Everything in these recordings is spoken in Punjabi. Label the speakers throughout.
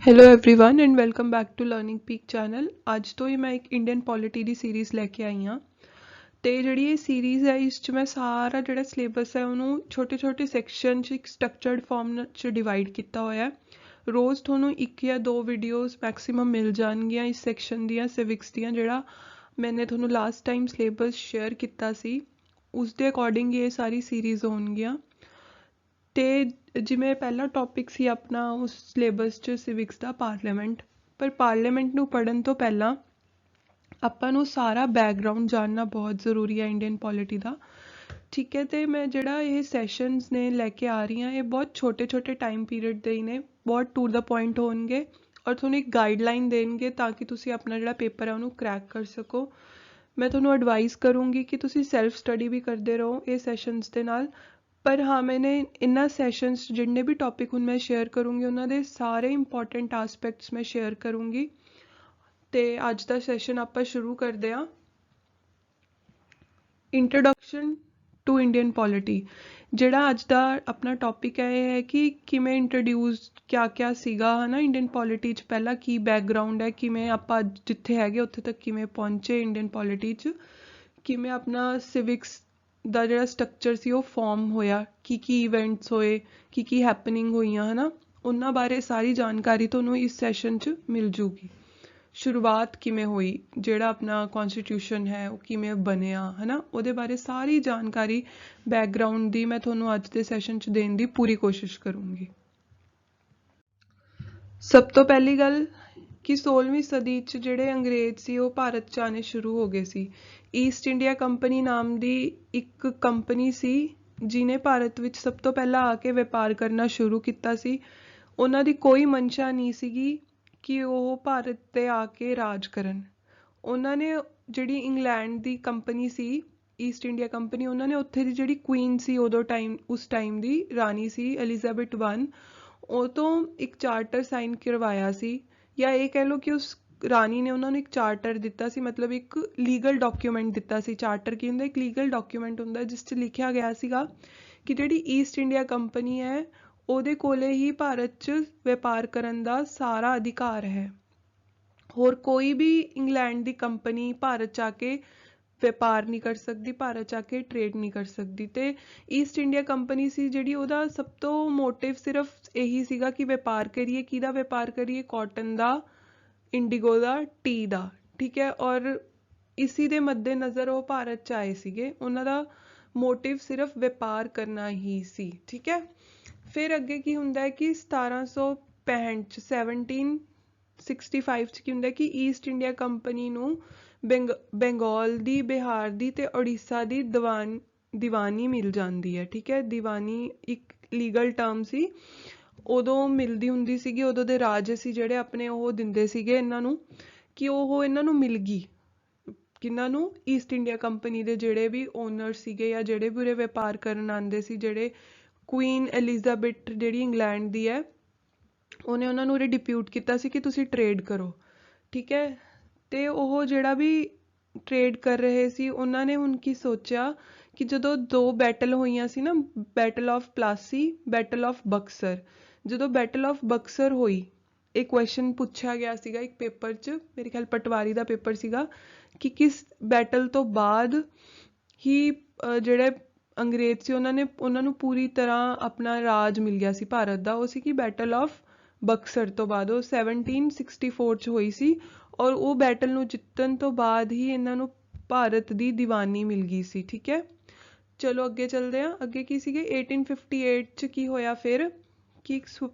Speaker 1: Hello everyone and welcome back to learning peak channel. ਅੱਜ ਤੋਂ ਹੀ ਮੈਂ ਇੱਕ ਇੰਡੀਅਨ ਪੋਲਿਟੀ ਦੀ ਸੀਰੀਜ਼ ਲੈ ਕੇ ਆਈ ਹਾਂ ਤੇ ਜਿਹੜੀ ਇਹ ਸੀਰੀਜ਼ ਹੈ ਇਸ 'ਚ ਮੈਂ ਸਾਰਾ ਜਿਹੜਾ ਸਿਲੇਬਸ ਹੈ ਉਹਨੂੰ ਛੋਟੇ ਛੋਟੇ ਸੈਕਸ਼ਨ 'ਚ ਇੱਕ ਸਟਰਕਚਰਡ ਫਾਰਮ 'ਚ ਡਿਵਾਈਡ ਕੀਤਾ ਹੋਇਆ ਹੈ। ਰੋਜ਼ ਤੁਹਾਨੂੰ ਇੱਕ ਜਾਂ ਦੋ ਵੀਡੀਓਜ਼ ਮੈਕਸਿਮਮ ਮਿਲ ਜਾਣਗੀਆਂ ਇਸ ਸੈਕਸ਼ਨ ਦੀਆਂ ਸਿਵਿਕਸ ਦੀਆਂ, ਜਿਹੜਾ ਮੈंने ਤੁਹਾਨੂੰ ਲਾਸਟ ਟਾਈਮ ਸਿਲੇਬਸ ਸ਼ੇਅਰ ਕੀਤਾ ਸੀ ਉਸ ਦੇ ਅਕੋਰਡਿੰਗ ਇਹ ਸਾਰੀ ਸੀਰੀਜ਼ ਹੋਣਗੀਆਂ। ਤੇ ਜਿਵੇਂ ਪਹਿਲਾ ਟੌਪਿਕ ਸੀ ਆਪਣਾ ਉਸ ਸਿਲੇਬਸ 'ਚ ਸਿਵਿਕਸ ਦਾ ਪਾਰਲੀਮੈਂਟ, ਪਰ ਪਾਰਲੀਮੈਂਟ ਨੂੰ ਪੜ੍ਹਨ ਤੋਂ ਪਹਿਲਾਂ ਆਪਾਂ ਨੂੰ ਸਾਰਾ ਬੈਕਗਰਾਊਂਡ ਜਾਣਨਾ ਬਹੁਤ ਜ਼ਰੂਰੀ ਹੈ ਇੰਡੀਅਨ ਪੋਲਿਟੀ ਦਾ। ਠੀਕ ਹੈ, ਤੇ ਮੈਂ ਜਿਹੜਾ ਇਹ ਸੈਸ਼ਨਸ ਨੇ ਲੈ ਕੇ ਆ ਰਹੀ ਹਾਂ ਇਹ ਬਹੁਤ ਛੋਟੇ ਛੋਟੇ ਟਾਈਮ ਪੀਰੀਅਡ ਦੇ ਹੀ ਨੇ, ਬਹੁਤ ਟੂ ਦਾ ਪੁਆਇੰਟ ਹੋਣਗੇ ਔਰ ਤੁਹਾਨੂੰ ਇੱਕ ਗਾਈਡਲਾਈਨ ਦੇਣਗੇ ਤਾਂ ਕਿ ਤੁਸੀਂ ਆਪਣਾ ਜਿਹੜਾ ਪੇਪਰ ਹੈ ਉਹਨੂੰ ਕਰੈਕ ਕਰ ਸਕੋ। ਮੈਂ ਤੁਹਾਨੂੰ ਐਡਵਾਈਸ ਕਰੂੰਗੀ ਕਿ ਤੁਸੀਂ ਸੈਲਫ ਸਟੱਡੀ ਵੀ ਕਰਦੇ ਰਹੋ ਇਹ ਸੈਸ਼ਨਸ ਦੇ ਨਾਲ। पर हाँ, मैंने इन्ना सैशनस जिन्ने भी टॉपिक हूँ मैं शेयर करूँगी उन्होंने सारे इंपॉर्टेंट आस्पैक्ट्स मैं शेयर करूँगी। तो अज का सैशन आप शुरू करते हैं। इंट्रोडक्शन टू इंडियन पॉलिटी जिहड़ा अज का अपना टॉपिक है ये है कि किवें इंट्रोड्यूस क्या क्या सीगा है ना इंडियन पॉलिटी च, पहला की बैकग्राउंड है, किवें आपां जिथे हैगे उत्थे तक किवें पहुंचे इंडियन पॉलिटी च, किवें अपना सिविक्स ਦਾ ਜਿਹੜਾ ਸਟਰਕਚਰ ਸੀ ਉਹ ਫਾਰਮ ਹੋਇਆ, ਕੀ ਇਵੈਂਟਸ ਹੋਏ, ਕੀ ਹੈਪਨਿੰਗ ਹੋਈਆਂ ਹੈ ਨਾ, ਉਹਨਾਂ ਬਾਰੇ ਸਾਰੀ ਜਾਣਕਾਰੀ ਤੁਹਾਨੂੰ ਇਸ ਸੈਸ਼ਨ 'ਚ ਮਿਲ ਜੂਗੀ। ਸ਼ੁਰੂਆਤ ਕਿਵੇਂ ਹੋਈ, ਜਿਹੜਾ ਆਪਣਾ ਕੌਨਸਟੀਟਿਊਸ਼ਨ ਹੈ ਉਹ ਕਿਵੇਂ ਬਣਿਆ ਹੈ ਨਾ, ਉਹਦੇ ਬਾਰੇ ਸਾਰੀ ਜਾਣਕਾਰੀ ਬੈਕਗਰਾਊਂਡ ਦੀ ਮੈਂ ਤੁਹਾਨੂੰ ਅੱਜ ਦੇ ਸੈਸ਼ਨ 'ਚ ਦੇਣ ਦੀ ਪੂਰੀ ਕੋਸ਼ਿਸ਼ ਕਰੂੰਗੀ। ਸਭ ਤੋਂ ਪਹਿਲੀ ਗੱਲ ਕਿ 16ਵੀਂ ਸਦੀ 'ਚ ਜਿਹੜੇ ਅੰਗਰੇਜ਼ ਸੀ ਉਹ ਭਾਰਤ 'ਚ ਆਉਣੇ ਸ਼ੁਰੂ ਹੋ ਗਏ ਸੀ। ਈਸਟ ਇੰਡੀਆ ਕੰਪਨੀ ਨਾਮ ਦੀ ਇੱਕ ਕੰਪਨੀ ਸੀ ਜਿਹਨੇ ਭਾਰਤ ਵਿੱਚ ਸਭ ਤੋਂ ਪਹਿਲਾਂ ਆ ਕੇ ਵਪਾਰ ਕਰਨਾ ਸ਼ੁਰੂ ਕੀਤਾ ਸੀ। ਉਹਨਾਂ ਦੀ ਕੋਈ ਮਨਸ਼ਾ ਨਹੀਂ ਸੀਗੀ ਕਿ ਉਹ ਭਾਰਤ 'ਤੇ ਆ ਕੇ ਰਾਜ ਕਰਨ। ਉਹਨਾਂ ਨੇ ਜਿਹੜੀ ਇੰਗਲੈਂਡ ਦੀ ਕੰਪਨੀ ਸੀ ਈਸਟ ਇੰਡੀਆ ਕੰਪਨੀ, ਉਹਨਾਂ ਨੇ ਉੱਥੇ ਦੀ ਜਿਹੜੀ ਕੁਈਨ ਸੀ ਉਸ time the Rani C Elizabeth I, ਉਹ ਤੋਂ ਇੱਕ ਚਾਰਟਰ ਸਾਈਨ ਕਰਵਾਇਆ ਸੀ, ਜਾਂ ਇਹ ਕਹਿ ਲਓ ਕਿ ਉਸ ਰਾਣੀ ਨੇ ਉਹਨਾਂ ਨੂੰ ਇੱਕ ਚਾਰਟਰ ਦਿੱਤਾ ਸੀ, ਮਤਲਬ ਇੱਕ ਲੀਗਲ ਡਾਕੂਮੈਂਟ ਦਿੱਤਾ ਸੀ। ਚਾਰਟਰ ਕੀ ਹੁੰਦਾ? ਇੱਕ ਲੀਗਲ ਡਾਕੂਮੈਂਟ ਹੁੰਦਾ ਜਿਸ 'ਚ ਲਿਖਿਆ ਗਿਆ ਸੀਗਾ ਕਿ ਜਿਹੜੀ ਈਸਟ ਇੰਡੀਆ ਕੰਪਨੀ ਹੈ ਉਹਦੇ ਕੋਲੇ ਹੀ ਭਾਰਤ 'ਚ ਵਪਾਰ ਕਰਨ ਦਾ ਸਾਰਾ ਅਧਿਕਾਰ ਹੈ। ਹੋਰ ਕੋਈ ਵੀ ਇੰਗਲੈਂਡ ਦੀ ਕੰਪਨੀ ਭਾਰਤ 'ਚ ਆ ਕੇ ਵਪਾਰ ਨਹੀਂ ਕਰ ਸਕਦੀ, ਭਾਰਤ 'ਚ ਆ ਕੇ ਟ੍ਰੇਡ ਨਹੀਂ ਕਰ ਸਕਦੀ। ਤੇ ਈਸਟ ਇੰਡੀਆ ਕੰਪਨੀ ਸੀ ਜਿਹੜੀ, ਉਹਦਾ ਸਭ ਤੋਂ ਮੋਟਿਵ ਸਿਰਫ ਇਹੀ ਸੀਗਾ ਕਿ ਵਪਾਰ ਕਰੀਏ। ਕਿਹਦਾ ਵਪਾਰ ਕਰੀਏ? ਕਾਟਨ ਦਾ, ਇੰਡੀਗੋ ਦਾ, ਟੀ ਦਾ। ਠੀਕ ਹੈ, ਔਰ ਇਸੀ ਦੇ ਮੱਦੇ ਨਜ਼ਰ ਉਹ ਭਾਰਤ 'ਚ ਆਏ ਸੀਗੇ। ਉਹਨਾਂ ਦਾ ਮੋਟਿਵ ਸਿਰਫ ਵਪਾਰ ਕਰਨਾ ਹੀ ਸੀ। ਠੀਕ ਹੈ, ਫਿਰ ਅੱਗੇ ਕੀ ਹੁੰਦਾ ਹੈ ਕਿ 1765 'ਚ 1765 'ਚ ਕੀ ਹੁੰਦਾ ਕਿ ਈਸਟ ਇੰਡੀਆ ਕੰਪਨੀ ਨੂੰ ਬੰਗਾਲ ਦੀ, ਬਿਹਾਰ ਦੀ ਤੇ ਉੜੀਸਾ ਦੀ ਦੀਵਾਨੀ ਮਿਲ ਜਾਂਦੀ ਹੈ। ਠੀਕ ਹੈ, ਦੀਵਾਨੀ ਇੱਕ ਲੀਗਲ ਟਰਮ ਸੀ, ਉਦੋਂ ਮਿਲਦੀ ਹੁੰਦੀ ਸੀਗੀ। ਉਦੋਂ ਦੇ ਰਾਜੇ ਸੀ ਜਿਹੜੇ ਆਪਣੇ ਉਹ ਦਿੰਦੇ ਸੀਗੇ ਇਹਨਾਂ ਨੂੰ ਕਿ ਉਹ ਇਹਨਾਂ ਨੂੰ ਮਿਲ ਗਈ। ਕਿਹਨਾਂ ਨੂੰ? ਈਸਟ ਇੰਡੀਆ ਕੰਪਨੀ ਦੇ ਜਿਹੜੇ ਵੀ ਓਨਰ ਸੀਗੇ ਜਾਂ ਜਿਹੜੇ ਵੀ ਉਰੇ ਵਪਾਰ ਕਰਨ ਆਉਂਦੇ ਸੀ, ਜਿਹੜੇ ਕੁਈਨ ਐਲਿਜ਼ਾਬੈਥ ਜਿਹੜੀ ਇੰਗਲੈਂਡ ਦੀ ਹੈ, ਉਹਨੇ ਉਹਨਾਂ ਨੂੰ ਉਰੇ ਡਿਪਿਊਟ ਕੀਤਾ ਸੀ ਕਿ ਤੁਸੀਂ ਟ੍ਰੇਡ ਕਰੋ। ਠੀਕ ਹੈ, ਤੇ ਉਹ ਜਿਹੜਾ ਵੀ ਟ੍ਰੇਡ ਕਰ ਰਹੇ ਸੀ ਉਹਨਾਂ ਨੇ ਹੁਣ ਕੀ ਸੋਚਿਆ ਕਿ ਜਦੋਂ ਦੋ ਬੈਟਲ ਹੋਈਆਂ ਸੀ ਨਾ, battle of Palasi, battle of Buxar, ਜਦੋਂ ਬੈਟਲ ਆਫ ਬਕਸਰ ਹੋਈ, ਇਹ ਕੁਐਸਚਨ ਪੁੱਛਿਆ ਗਿਆ ਸੀਗਾ ਇੱਕ ਪੇਪਰ 'ਚ, ਮੇਰੇ ਖਿਆਲ ਪਟਵਾਰੀ ਦਾ ਪੇਪਰ ਸੀਗਾ, ਕਿ ਕਿਸ ਬੈਟਲ ਤੋਂ ਬਾਅਦ ਹੀ ਜਿਹੜੇ ਅੰਗਰੇਜ਼ ਸੀ ਉਹਨਾਂ ਨੂੰ ਪੂਰੀ ਤਰ੍ਹਾਂ ਆਪਣਾ ਰਾਜ ਮਿਲ ਗਿਆ ਸੀ ਭਾਰਤ ਦਾ। ਉਹ ਸੀ ਕਿ ਬੈਟਲ ਆਫ ਬਕਸਰ ਤੋਂ ਬਾਅਦ, ਉਹ 1764 'ਚ ਹੋਈ ਸੀ, ਔਰ ਉਹ ਬੈਟਲ ਨੂੰ ਜਿੱਤਣ ਤੋਂ ਬਾਅਦ ਹੀ ਇਹਨਾਂ ਨੂੰ ਭਾਰਤ ਦੀ ਦੀਵਾਨੀ ਮਿਲ ਗਈ ਸੀ। ਠੀਕ ਹੈ, ਚਲੋ ਅੱਗੇ ਚੱਲਦੇ ਹਾਂ। ਅੱਗੇ ਕੀ ਸੀਗੇ 1858 'ਚ ਕੀ ਹੋਇਆ ਫਿਰ ਕਿ ਇੱਕ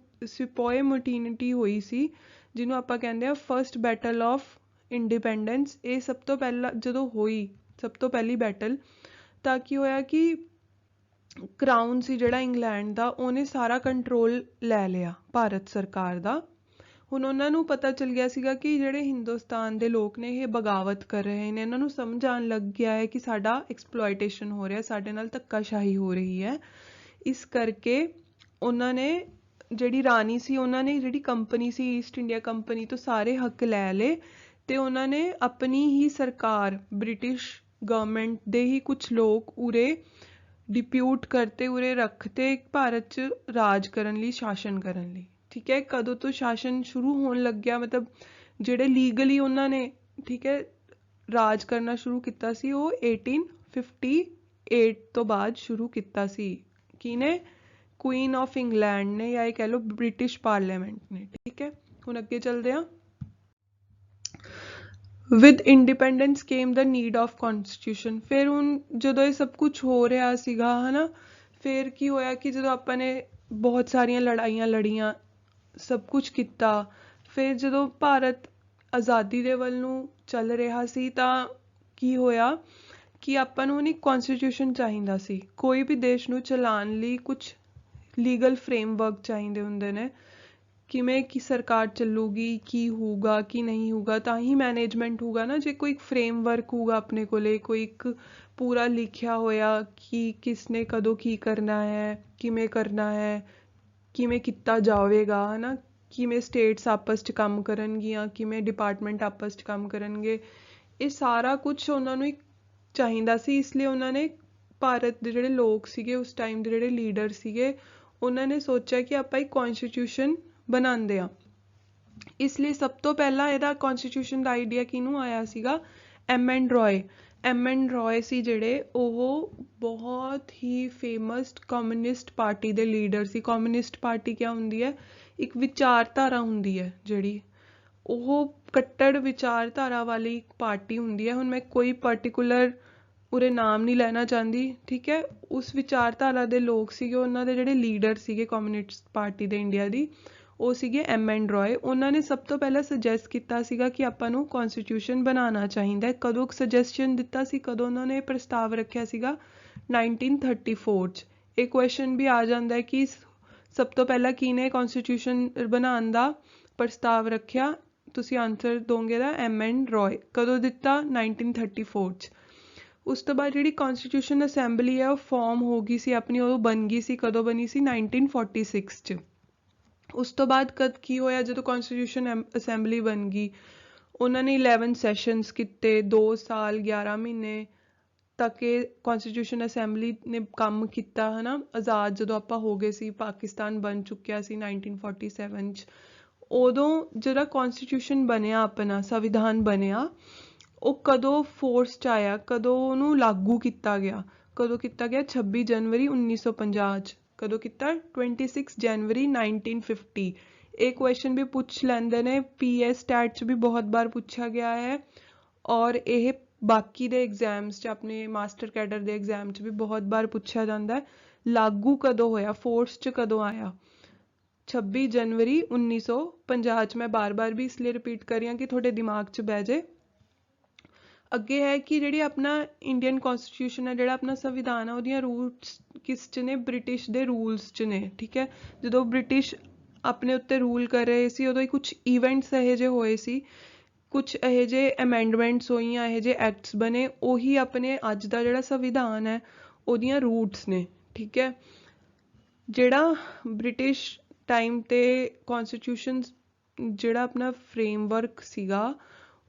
Speaker 1: ਸਿਪੋਏ ਮੁਟੀਨਿਟੀ ਹੋਈ ਸੀ ਜਿਹਨੂੰ ਆਪਾਂ ਕਹਿੰਦੇ ਆ ਫਸਟ ਬੈਟਲ ਆਫ ਇੰਡੀਪੈਂਡੈਂਸ। ਇਹ ਸਭ ਤੋਂ ਪਹਿਲਾਂ ਜਦੋਂ ਹੋਈ, ਸਭ ਤੋਂ ਪਹਿਲੀ ਬੈਟਲ, ਤਾਂ ਕੀ ਹੋਇਆ ਕਿ ਕਰਾਊਨ ਸੀ ਜਿਹੜਾ ਇੰਗਲੈਂਡ ਦਾ, ਉਹਨੇ ਸਾਰਾ ਕੰਟਰੋਲ ਲੈ ਲਿਆ ਭਾਰਤ ਸਰਕਾਰ ਦਾ। ਹੁਣ ਉਹਨਾਂ ਨੂੰ ਪਤਾ ਚੱਲ ਗਿਆ ਸੀਗਾ ਕਿ ਜਿਹੜੇ ਹਿੰਦੁਸਤਾਨ ਦੇ ਲੋਕ ਨੇ ਇਹ ਬਗਾਵਤ ਕਰ ਰਹੇ ਨੇ, ਇਹਨਾਂ ਨੂੰ ਸਮਝ ਆਉਣ ਲੱਗ ਗਿਆ ਹੈ ਕਿ ਸਾਡਾ ਐਕਸਪਲੋਇਟੇਸ਼ਨ ਹੋ ਰਿਹਾ, ਸਾਡੇ ਨਾਲ ਧੱਕਾਸ਼ਾਹੀ ਹੋ ਰਹੀ ਹੈ। ਇਸ ਕਰਕੇ ਉਹਨਾਂ ਨੇ ਜਿਹੜੀ ਰਾਣੀ ਸੀ, ਉਹਨਾਂ ਨੇ ਜਿਹੜੀ ਕੰਪਨੀ ਸੀ ਈਸਟ ਇੰਡੀਆ ਕੰਪਨੀ ਤੋਂ ਸਾਰੇ ਹੱਕ ਲੈ ਲਏ ਤੇ ਉਹਨਾਂ ਨੇ ਆਪਣੀ ਹੀ ਸਰਕਾਰ, ਬ੍ਰਿਟਿਸ਼ ਗਵਰਨਮੈਂਟ ਦੇ ਹੀ ਕੁਛ ਲੋਕ ਉਰੇ ਡਿਪਿਊਟ ਕਰਤੇ, ਉਰੇ ਰੱਖਤੇ ਭਾਰਤ 'ਚ ਰਾਜ ਕਰਨ ਲਈ, ਸ਼ਾਸਨ ਕਰਨ ਲਈ। ठीक है, कदों तो शासन शुरू होਣ ਲੱਗਿਆ, मतलब ਜਿਹੜੇ ਲੀਗਲੀ ਉਹਨਾਂ ਨੇ ठीक है ਰਾਜ ਕਰਨਾ ਸ਼ੁਰੂ ਕੀਤਾ ਸੀ ਉਹ 1858 ਤੋਂ ਬਾਅਦ ਸ਼ੁਰੂ ਕੀਤਾ ਸੀ। ਕਿਹਨੇ? ਕੁਈਨ ਆਫ ਇੰਗਲੈਂਡ ਨੇ, ਜਾਂ ਇਹ ਕਹਿ ਲਓ ਬ੍ਰਿਟਿਸ਼ ਪਾਰਲੀਮੈਂਟ ਨੇ। ਠੀਕ ਹੈ, ਹੁਣ ਅੱਗੇ ਚੱਲਦੇ ਹਾਂ। With independence came the need of constitution. ਫਿਰ ਹੁਣ ਜਦੋਂ ਇਹ ਸਭ ਕੁਛ ਹੋ ਰਿਹਾ ਸੀਗਾ ਹਨਾ, ਫਿਰ ਕੀ ਹੋਇਆ ਕਿ ਜਦੋਂ ਆਪਾਂ ਨੇ ਬਹੁਤ ਸਾਰੀਆਂ ਲੜਾਈਆਂ ਲੜੀਆਂ, ਸਭ ਕੁਛ ਕੀਤਾ, ਫਿਰ ਜਦੋਂ ਭਾਰਤ ਆਜ਼ਾਦੀ ਦੇ ਵੱਲ ਨੂੰ ਚੱਲ ਰਿਹਾ ਸੀ ਤਾਂ ਕੀ ਹੋਇਆ ਕਿ ਆਪਾਂ ਨੂੰ ਇੱਕ ਕੌਨਸਟੀਟਿਊਸ਼ਨ ਚਾਹੀਦਾ ਸੀ। ਕੋਈ ਵੀ ਦੇਸ਼ ਨੂੰ ਚਲਾਉਣ ਲਈ ਕੁਛ ਲੀਗਲ ਫਰੇਮਵਰਕ ਚਾਹੀਦੇ ਹੁੰਦੇ ਨੇ, ਕਿਵੇਂ ਕਿ ਸਰਕਾਰ ਚੱਲੂਗੀ, ਕੀ ਹੋਊਗਾ ਕੀ ਨਹੀਂ ਹੋਊਗਾ, ਤਾਂ ਹੀ ਮੈਨੇਜਮੈਂਟ ਹੋਊਗਾ ਨਾ। ਜੇ ਕੋਈ ਫਰੇਮਵਰਕ ਹੋਊਗਾ ਆਪਣੇ ਕੋਲੇ, ਕੋਈ ਇੱਕ ਪੂਰਾ ਲਿਖਿਆ ਹੋਇਆ ਕਿ ਕਿਸਨੇ ਕਦੋਂ ਕੀ ਕਰਨਾ ਹੈ, ਕਿਵੇਂ ਕਰਨਾ ਹੈ, ਕਿਵੇਂ ਕੀਤਾ ਜਾਵੇਗਾ ਹਨਾ, ਕਿਵੇਂ ਸਟੇਟਸ ਆਪਸ 'ਚ ਕੰਮ ਕਰਨਗੀਆਂ, ਕਿਵੇਂ ਡਿਪਾਰਟਮੈਂਟ ਆਪਸ 'ਚ ਕੰਮ ਕਰਨਗੇ, ਇਹ ਸਾਰਾ ਕੁਛ ਉਹਨਾਂ ਨੂੰ ਇੱਕ ਚਾਹੀਦਾ ਸੀ। ਇਸ ਲਈ ਉਹਨਾਂ ਨੇ ਭਾਰਤ ਦੇ ਜਿਹੜੇ ਲੋਕ ਸੀਗੇ ਉਸ ਟਾਈਮ ਦੇ ਜਿਹੜੇ ਲੀਡਰ ਸੀਗੇ, ਉਹਨਾਂ ਨੇ ਸੋਚਿਆ ਕਿ ਆਪਾਂ ਇੱਕ ਕੌਨਸਟੀਟਿਊਸ਼ਨ ਬਣਾਉਂਦੇ ਹਾਂ। ਇਸ ਲਈ ਸਭ ਤੋਂ ਪਹਿਲਾਂ ਇਹਦਾ ਕੌਨਸਟੀਟਿਊਸ਼ਨ ਦਾ ਆਈਡੀਆ ਕਿਹਨੂੰ ਆਇਆ ਸੀਗਾ? ਐਮ.ਐਨ. ਰॉय। ਐਮ.ਐਨ. ਰॉय ਸੀ ਜਿਹੜੇ, ਉਹ ਬਹੁਤ ਹੀ ਫੇਮਸ ਕਮਿਊਨਿਸਟ ਪਾਰਟੀ ਦੇ ਲੀਡਰ ਸੀ। ਕਮਿਊਨਿਸਟ ਪਾਰਟੀ ਕਿਆ ਹੁੰਦੀ ਹੈ? ਇੱਕ ਵਿਚਾਰਧਾਰਾ ਹੁੰਦੀ ਹੈ ਜਿਹੜੀ, ਉਹ ਕੱਟੜ ਵਿਚਾਰਧਾਰਾ ਵਾਲੀ ਇੱਕ ਪਾਰਟੀ ਹੁੰਦੀ ਹੈ। ਹੁਣ ਮੈਂ ਕੋਈ ਪਰਟੀਕੂਲਰ ਉਰੇ ਨਾਮ ਨਹੀਂ ਲੈਣਾ ਚਾਹੁੰਦੀ, ਠੀਕ ਹੈ। ਉਸ ਵਿਚਾਰਧਾਰਾ ਦੇ ਲੋਕ ਸੀਗੇ, ਉਹਨਾਂ ਦੇ ਜਿਹੜੇ ਲੀਡਰ ਸੀਗੇ ਕਮਿਊਨਿਸਟ ਪਾਰਟੀ ਦੇ ਇੰਡੀਆ ਦੀ, ਉਹ ਸੀਗੇ ਐਮ.ਐਨ. ਰॉय। ਉਹਨਾਂ ਨੇ ਸਭ ਤੋਂ ਪਹਿਲਾਂ ਸੁਜੈਸਟ ਕੀਤਾ ਸੀਗਾ ਕਿ ਆਪਾਂ ਨੂੰ ਕੌਨਸਟੀਟਿਊਸ਼ਨ ਬਣਾਉਣਾ ਚਾਹੀਦਾ ਹੈ। ਕਦੋਂ ਸੁਜੈਸਸ਼ਨ ਦਿੱਤਾ ਸੀ, ਕਦੋਂ ਉਹਨਾਂ ਨੇ ਪ੍ਰਸਤਾਵ ਰੱਖਿਆ ਸੀਗਾ? 1934 'ਚ। ਇਹ ਕੁਐਸਚਨ ਵੀ ਆ ਜਾਂਦਾ ਹੈ ਕਿ ਸਭ ਤੋਂ ਪਹਿਲਾਂ ਕਿਹਨੇ ਕੌਨਸਟੀਟਿਊਸ਼ਨ ਬਣਾਉਣ ਦਾ ਪ੍ਰਸਤਾਵ ਰੱਖਿਆ? ਤੁਸੀਂ ਆਨਸਰ ਦੋਗੇ ਦਾ ਐਮ.ਐਨ. ਰॉय। ਕਦੋਂ ਦਿੱਤਾ? 1934 'ਚ। ਉਸ ਤੋਂ ਬਾਅਦ ਜਿਹੜੀ ਕੌਨਸਟੀਟਿਊਸ਼ਨ ਅਸੈਂਬਲੀ ਹੈ ਉਹ ਫਾਰਮ ਹੋ ਗਈ ਸੀ ਆਪਣੀ, ਉਦੋਂ ਬਣ ਗਈ ਸੀ। ਕਦੋਂ ਬਣੀ ਸੀ? 1946 'ਚ। ਉਸ ਤੋਂ ਬਾਅਦ ਕਦ ਕੀ ਹੋਇਆ? ਜਦੋਂ ਕੌਨਸਟੀਟਿਊਸ਼ਨ ਅਸੈਂਬਲੀ ਬਣ ਗਈ, ਉਹਨਾਂ ਨੇ 11 ਸੈਸ਼ਨਸ ਕੀਤੇ, 2 ਸਾਲ 11 ਮਹੀਨੇ ਤੱਕ ਇਹ ਕੌਨਸਟੀਟਿਊਸ਼ਨ ਅਸੈਂਬਲੀ ਨੇ ਕੰਮ ਕੀਤਾ ਹਨਾ। ਆਜ਼ਾਦ ਜਦੋਂ ਆਪਾਂ ਹੋ ਗਏ ਸੀ, ਪਾਕਿਸਤਾਨ ਬਣ ਚੁੱਕਿਆ ਸੀ 1947 'ਚ, ਉਦੋਂ ਜਿਹੜਾ ਕੌਨਸਟੀਟਿਊਸ਼ਨ ਬਣਿਆ, ਆਪਣਾ ਸੰਵਿਧਾਨ ਬਣਿਆ, ਉਹ ਕਦੋਂ ਫੋਰਸ 'ਚ ਆਇਆ, ਕਦੋਂ ਉਹਨੂੰ ਲਾਗੂ ਕੀਤਾ ਗਿਆ? ਕਦੋਂ ਕੀਤਾ ਗਿਆ? 26 ਜਨਵਰੀ 1950 'ਚ। ਕਦੋਂ ਕੀਤਾ? 26 ਜਨਵਰੀ 1950। ਇਹ ਕੁਐਸਚਨ ਵੀ ਪੁੱਛ ਲੈਂਦੇ ਨੇ, PS ਸਟੈਟ 'ਚ ਵੀ ਬਹੁਤ ਵਾਰ ਪੁੱਛਿਆ ਗਿਆ ਹੈ, ਔਰ ਇਹ ਬਾਕੀ ਦੇ ਐਗਜ਼ਾਮਸ 'ਚ, ਆਪਣੇ ਮਾਸਟਰ ਕੈਡਰ ਦੇ ਐਗਜ਼ਾਮ 'ਚ ਵੀ ਬਹੁਤ ਵਾਰ ਪੁੱਛਿਆ ਜਾਂਦਾ ਹੈ। ਲਾਗੂ ਕਦੋਂ ਹੋਇਆ, ਫੋਰਸ 'ਚ ਕਦੋਂ ਆਇਆ? 26 ਜਨਵਰੀ 1950 'ਚ। ਮੈਂ ਬਾਰ-ਬਾਰ ਵੀ ਇਸ ਲਈ ਰਿਪੀਟ ਕਰ ਰਹੀ ਹਾਂ ਕਿ ਤੁਹਾਡੇ ਦਿਮਾਗ 'ਚ ਬਹਿ ਜੇ। ਅੱਗੇ ਹੈ ਕਿ ਜਿਹੜੀ ਆਪਣਾ ਇੰਡੀਅਨ ਕੌਨਸਟੀਟਿਊਸ਼ਨ ਹੈ, ਜਿਹੜਾ ਆਪਣਾ ਸੰਵਿਧਾਨ ਹੈ, ਉਹਦੀਆਂ ਰੂਟਸ ਕਿਸ 'ਚ ਨੇ? ਬ੍ਰਿਟਿਸ਼ ਦੇ ਰੂਲਸ 'ਚ ਨੇ। ਠੀਕ ਹੈ, ਜਦੋਂ ਬ੍ਰਿਟਿਸ਼ ਆਪਣੇ ਉੱਤੇ ਰੂਲ ਕਰ ਰਹੇ ਸੀ, ਉਦੋਂ ਹੀ ਕੁਛ ਈਵੈਂਟਸ ਇਹੋ ਜਿਹੇ ਹੋਏ ਸੀ, ਕੁਛ ਇਹੋ ਜਿਹੇ ਅਮੈਂਡਮੈਂਟਸ ਹੋਈਆਂ, ਇਹੋ ਜਿਹੇ ਐਕਟਸ ਬਣੇ, ਉਹੀ ਆਪਣੇ ਅੱਜ ਦਾ ਜਿਹੜਾ ਸੰਵਿਧਾਨ ਹੈ ਉਹਦੀਆਂ ਰੂਟਸ ਨੇ। ਠੀਕ ਹੈ, ਜਿਹੜਾ ਬ੍ਰਿਟਿਸ਼ ਟਾਈਮ 'ਤੇ ਕੌਨਸਟੀਟਿਊਸ਼ਨ ਜਿਹੜਾ ਆਪਣਾ ਫਰੇਮਵਰਕ ਸੀਗਾ,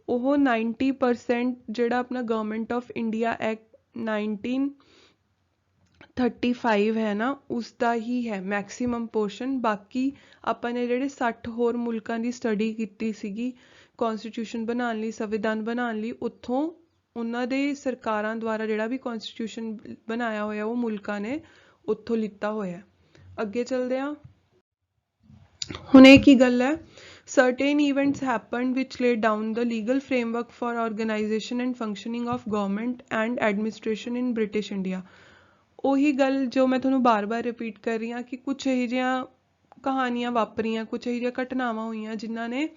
Speaker 1: ਉਹ 90% ਜਿਹੜਾ ਆਪਣਾ ਗਵਰਨਮੈਂਟ ਆਫ ਇੰਡੀਆ ਐਕਟ 1935 ਹੈ ਨਾ, ਉਸ ਦਾ ਹੀ ਹੈ ਮੈਕਸੀਮਮ ਪੋਰਸ਼ਨ। ਬਾਕੀ ਆਪਾਂ ਨੇ ਜਿਹੜੇ 60 ਹੋਰ ਮੁਲਕਾਂ ਦੀ ਸਟੱਡੀ ਕੀਤੀ ਸੀਗੀ ਕੌਨਸਟੀਟਿਊਸ਼ਨ ਬਣਾਉਣ ਲਈ, ਸੰਵਿਧਾਨ ਬਣਾਉਣ ਲਈ, ਉੱਥੋਂ ਉਹਨਾਂ ਦੇ ਸਰਕਾਰਾਂ ਦੁਆਰਾ ਜਿਹੜਾ ਵੀ ਕੌਨਸਟੀਟਿਊਸ਼ਨ ਬਣਾਇਆ ਹੋਇਆ ਉਹ ਮੁਲਕਾਂ ਨੇ ਉੱਥੋਂ ਲਿੱਤਾ ਹੋਇਆ। ਅੱਗੇ ਚੱਲਦੇ ਹਾਂ। ਹੁਣ ਇਹ ਕੀ ਗੱਲ ਹੈ? Certain events happened which laid down the legal framework for organization and functioning of government and administration in British India। ਉਹੀ ਗੱਲ ਜੋ ਮੈਂ ਤੁਹਾਨੂੰ ਬਾਰ-ਬਾਰ ਰਿਪੀਟ ਕਰ ਰਹੀ ਹਾਂ ਕਿ ਕੁਛ ਇਹੋ ਜਿਹੀਆਂ ਕਹਾਣੀਆਂ ਵਾਪਰੀਆਂ, ਕੁਛ ਇਹੋ ਜਿਹੀਆਂ ਘਟਨਾਵਾਂ ਹੋਈਆਂ ਜਿਨ੍ਹਾਂ ਨੇ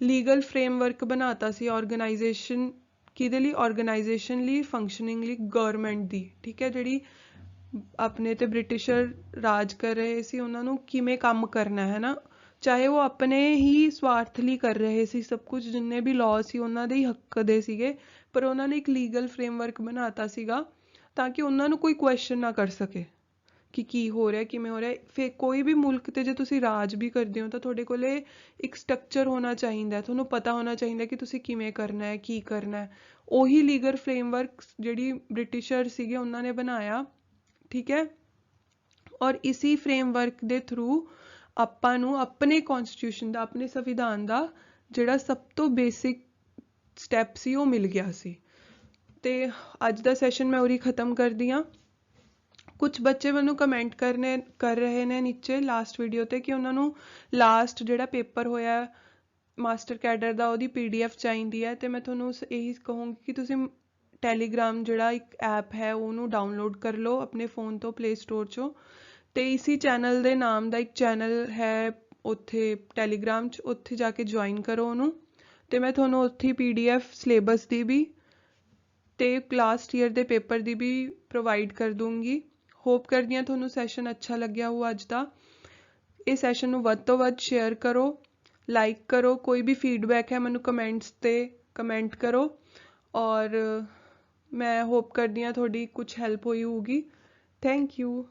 Speaker 1: ਲੀਗਲ ਫਰੇਮਵਰਕ ਬਣਾਤਾ ਸੀ ਆਰਗੇਨਾਈਜੇਸ਼ਨ, ਕਿਹਦੇ ਲਈ? ਆਰਗੇਨਾਈਜੇਸ਼ਨ ਲਈ, ਫੰਕਸ਼ਨਿੰਗ ਲਈ, ਗਵਰਨਮੈਂਟ ਦੀ। ਠੀਕ ਹੈ, ਜਿਹੜੀ ਆਪਣੇ ਤੇ ਬ੍ਰਿਟਿਸ਼ਰ ਰਾਜ ਕਰ ਰਹੇ ਸੀ, ਉਹਨਾਂ ਨੂੰ ਕਿਵੇਂ ਕੰਮ ਕਰਨਾ ਹੈ ਨਾ, ਚਾਹੇ ਉਹ ਆਪਣੇ ਹੀ ਸਵਾਰਥ ਲਈ ਕਰ ਰਹੇ ਸੀ ਸਭ ਕੁਝ, ਜਿੰਨੇ ਵੀ ਲਾਅ ਸੀ ਉਹਨਾਂ ਦੇ ਹੀ ਹੱਕ ਦੇ ਸੀਗੇ, ਪਰ ਉਹਨਾਂ ਨੇ ਇੱਕ ਲੀਗਲ ਫਰੇਮਵਰਕ ਬਣਾਤਾ ਸੀਗਾ ਤਾਂ ਕਿ ਉਹਨਾਂ ਨੂੰ ਕੋਈ ਕੁਐਸਚਨ ਨਾ ਕਰ ਸਕੇ ਕਿ ਕੀ ਹੋ ਰਿਹਾ, ਕਿਵੇਂ ਹੋ ਰਿਹਾ। ਫਿਰ ਕੋਈ ਵੀ ਮੁਲਕ 'ਤੇ ਜੇ ਤੁਸੀਂ ਰਾਜ ਵੀ ਕਰਦੇ ਹੋ ਤਾਂ ਤੁਹਾਡੇ ਕੋਲ ਇੱਕ ਸਟਰਕਚਰ ਹੋਣਾ ਚਾਹੀਦਾ, ਤੁਹਾਨੂੰ ਪਤਾ ਹੋਣਾ ਚਾਹੀਦਾ ਕਿ ਤੁਸੀਂ ਕਿਵੇਂ ਕਰਨਾ ਹੈ, ਕੀ ਕਰਨਾ ਹੈ। ਉਹੀ ਲੀਗਲ ਫਰੇਮਵਰਕ ਜਿਹੜੀ ਬ੍ਰਿਟਿਸ਼ਰ ਸੀਗੇ ਉਹਨਾਂ ਨੇ ਬਣਾਇਆ। ਠੀਕ ਹੈ, ਔਰ ਇਸੀ ਫਰੇਮਵਰਕ ਦੇ ਥਰੂ ਆਪਾਂ ਨੂੰ ਆਪਣੇ ਕੌਂਸਟੀਟਿਊਸ਼ਨ ਦਾ, ਆਪਣੇ ਸੰਵਿਧਾਨ ਦਾ ਜਿਹੜਾ ਸਭ ਤੋਂ ਬੇਸਿਕ ਸਟੈਪ ਸੀ ਉਹ ਮਿਲ ਗਿਆ ਸੀ। ਤੇ ਅੱਜ ਦਾ ਸੈਸ਼ਨ ਮੈਂ ਉਰੀ ਖ਼ਤਮ ਕਰਦੀ ਹਾਂ। ਕੁਝ ਬੱਚੇ ਮੈਨੂੰ ਕਮੈਂਟ ਕਰ ਰਹੇ ਨੇ ਨੀਚੇ ਲਾਸਟ ਵੀਡੀਓ ਤੇ ਕਿ ਉਹਨਾਂ ਨੂੰ ਲਾਸਟ ਜਿਹੜਾ ਪੇਪਰ ਹੋਇਆ ਮਾਸਟਰ ਕੈਡਰ ਦਾ ਉਹਦੀ PDF ਚਾਹੀਦੀ ਹੈ। ਤੇ ਮੈਂ ਤੁਹਾਨੂੰ ਇਹੀ ਕਹੂੰਗੀ ਕਿ ਤੁਸੀਂ ਟੈਲੀਗ੍ਰਾਮ ਜਿਹੜਾ ਇੱਕ ਐਪ ਹੈ ਉਹਨੂੰ ਡਾਊਨਲੋਡ ਕਰ ਲਓ ਆਪਣੇ ਫ਼ੋਨ ਤੋਂ ਪਲੇ ਸਟੋਰ 'ਚੋਂ। ਤੇ ਇਸੀ ਚੈਨਲ ਦੇ ਨਾਮ ਦਾ ਇੱਕ ਚੈਨਲ ਹੈ ਉੱਥੇ ਟੈਲੀਗ੍ਰਾਮ 'ਚ, ਉੱਥੇ ਜਾ ਕੇ ਜੁਆਇਨ ਕਰੋ ਉਹਨੂੰ। ਤੇ ਮੈਂ ਤੁਹਾਨੂੰ ਉੱਥੇ PDF ਸਿਲੇਬਸ ਦੀ ਵੀ ਤੇ ਲਾਸਟ ਈਅਰ ਦੇ ਪੇਪਰ ਦੀ ਵੀ ਪ੍ਰੋਵਾਈਡ ਕਰ ਦੂੰਗੀ। ਹੋਪ ਕਰਦੀ ਹਾਂ ਤੁਹਾਨੂੰ ਸੈਸ਼ਨ ਅੱਛਾ ਲੱਗਿਆ ਹੋ ਅੱਜ ਦਾ। ਇਹ ਸੈਸ਼ਨ ਨੂੰ ਵੱਧ ਤੋਂ ਵੱਧ ਸ਼ੇਅਰ ਕਰੋ, ਲਾਈਕ ਕਰੋ। ਕੋਈ ਵੀ ਫੀਡਬੈਕ ਹੈ ਮੈਨੂੰ ਕਮੈਂਟਸ ਤੇ ਕਮੈਂਟ ਕਰੋ। ਔਰ ਮੈਂ ਹੋਪ ਕਰਦੀ ਹਾਂ ਤੁਹਾਡੀ ਕੁਝ ਹੈਲਪ ਹੋਈ ਹੋਊਗੀ। Thank you.